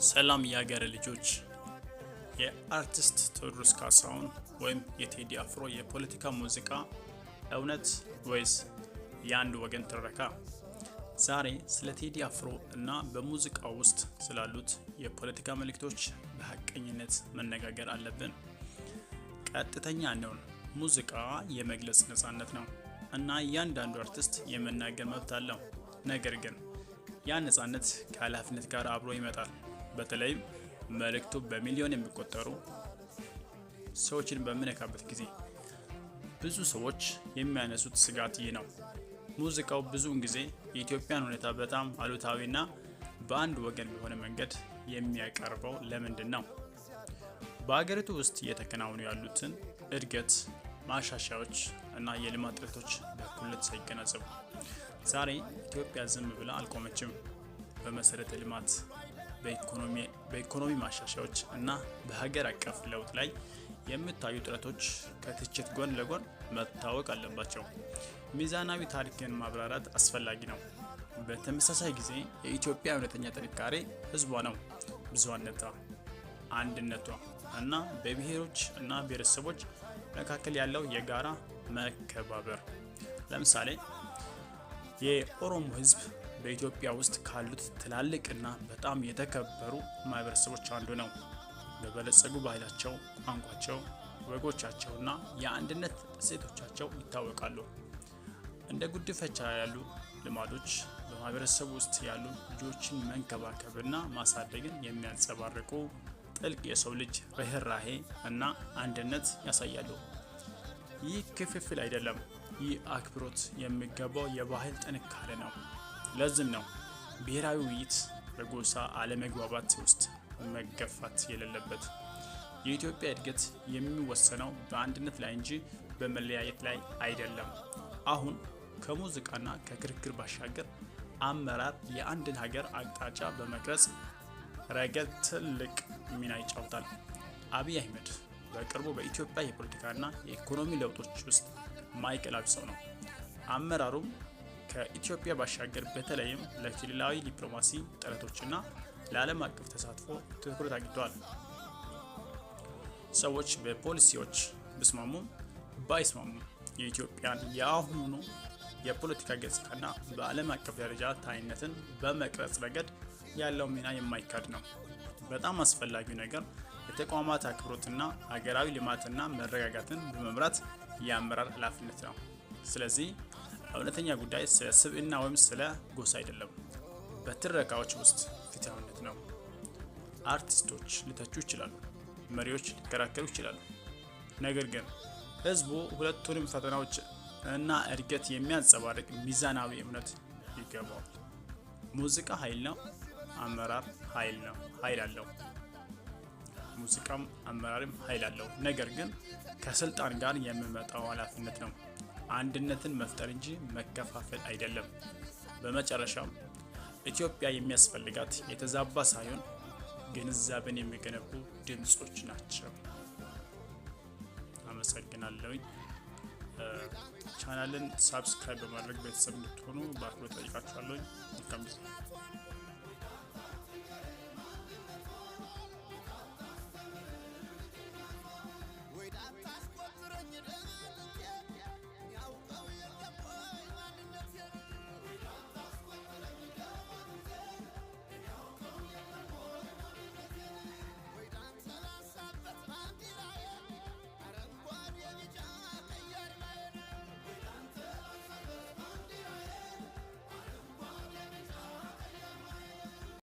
ሰላም የሀገር ልጆች። የአርቲስት ቴዎድሮስ ካሳሁን ወይም የቴዲ አፍሮ የፖለቲካ ሙዚቃ እውነት ወይስ የአንድ ወገን ትረካ? ዛሬ ስለ ቴዲ አፍሮ እና በሙዚቃው ውስጥ ስላሉት የፖለቲካ መልእክቶች በሐቀኝነት መነጋገር አለብን። ቀጥተኛ ነውን። ሙዚቃ የመግለጽ ነፃነት ነው እና እያንዳንዱ አርቲስት የመናገር መብት አለው። ነገር ግን ያ ነፃነት ከኃላፊነት ጋር አብሮ ይመጣል። በተለይም መልእክቱ በሚሊዮን የሚቆጠሩ ሰዎችን በሚነካበት ጊዜ ብዙ ሰዎች የሚያነሱት ስጋት ይህ ነው። ሙዚቃው ብዙውን ጊዜ የኢትዮጵያን ሁኔታ በጣም አሉታዊና በአንድ ወገን በሆነ መንገድ የሚያቀርበው ለምንድን ነው? በሀገሪቱ ውስጥ እየተከናወኑ ያሉትን እድገት፣ ማሻሻያዎች እና የልማት ጥረቶች በእኩልነት ሳይገነዘቡ ዛሬ ኢትዮጵያ ዝም ብላ አልቆመችም። በመሰረተ ልማት፣ በኢኮኖሚ ማሻሻያዎች እና በሀገር አቀፍ ለውጥ ላይ የሚታዩ ጥረቶች ከትችት ጎን ለጎን መታወቅ አለባቸው። ሚዛናዊ ታሪክን ማብራራት አስፈላጊ ነው። በተመሳሳይ ጊዜ የኢትዮጵያ እውነተኛ ጥንካሬ ሕዝቧ ነው። ብዙሃነቷ፣ አንድነቷ እና በብሔሮች እና ብሔረሰቦች መካከል ያለው የጋራ መከባበር። ለምሳሌ የኦሮሞ ሕዝብ በኢትዮጵያ ውስጥ ካሉት ትላልቅ እና በጣም የተከበሩ ማህበረሰቦች አንዱ ነው። በበለጸጉ ባህላቸው፣ ቋንቋቸው፣ ወጎቻቸው እና የአንድነት እሴቶቻቸው ይታወቃሉ። እንደ ጉድፈቻ ያሉ ልማዶች በማህበረሰቡ ውስጥ ያሉ ልጆችን መንከባከብና ማሳደግን የሚያንጸባርቁ ጥልቅ የሰው ልጅ ርህራሄ እና አንድነት ያሳያሉ። ይህ ክፍፍል አይደለም። ይህ አክብሮት የሚገባው የባህል ጥንካሬ ነው። ለዚህም ነው ብሔራዊ ውይይት በጎሳ አለመግባባት ውስጥ መገፋት የሌለበት። የኢትዮጵያ እድገት የሚወሰነው በአንድነት ላይ እንጂ በመለያየት ላይ አይደለም። አሁን ከሙዚቃና ከክርክር ባሻገር አመራር የአንድን ሀገር አቅጣጫ በመቅረጽ ረገድ ትልቅ ሚና ይጫወታል። አብይ አህመድ በቅርቡ በኢትዮጵያ የፖለቲካና የኢኮኖሚ ለውጦች ውስጥ ማዕከላዊ ሰው ነው። አመራሩም ከኢትዮጵያ ባሻገር በተለይም ለክልላዊ ዲፕሎማሲ ጥረቶችና ለዓለም አቀፍ ተሳትፎ ትኩረት አግኝተዋል። ሰዎች በፖሊሲዎች ቢስማሙም ባይስማሙም የኢትዮጵያን የአሁኑ የፖለቲካ ገጽታና በዓለም አቀፍ ደረጃ ታይነትን በመቅረጽ ረገድ ያለው ሚና የማይካድ ነው። በጣም አስፈላጊው ነገር የተቋማት አክብሮትና ሀገራዊ ልማትና መረጋጋትን በመምራት የአመራር ኃላፊነት ነው። ስለዚህ እውነተኛ ጉዳይ ስለ ስብዕና ወይም ስለ ጎሳ አይደለም። በትረካዎች ውስጥ ፍትሃዊነት ነው። አርቲስቶች ሊተቹ ይችላሉ፣ መሪዎች ሊከራከሩ ይችላሉ። ነገር ግን ህዝቡ ሁለቱንም ፈተናዎች እና እድገት የሚያንጸባርቅ ሚዛናዊ እምነት ይገባዋል። ሙዚቃ ኃይል ነው፣ አመራር ኃይል አለው። ሙዚቃም አመራርም ኃይል አለው። ነገር ግን ከስልጣን ጋር የሚመጣው ኃላፊነት ነው። አንድነትን መፍጠር እንጂ መከፋፈል አይደለም። በመጨረሻም ኢትዮጵያ የሚያስፈልጋት የተዛባ ሳይሆን ግንዛቤን የሚገነቡ ድምጾች ናቸው። አመሰግናለሁኝ። ቻናልን ሳብስክራይብ በማድረግ ቤተሰብ እንድትሆኑ በአክብሮት ጠይቃችኋለሁ። መልካም ጊዜ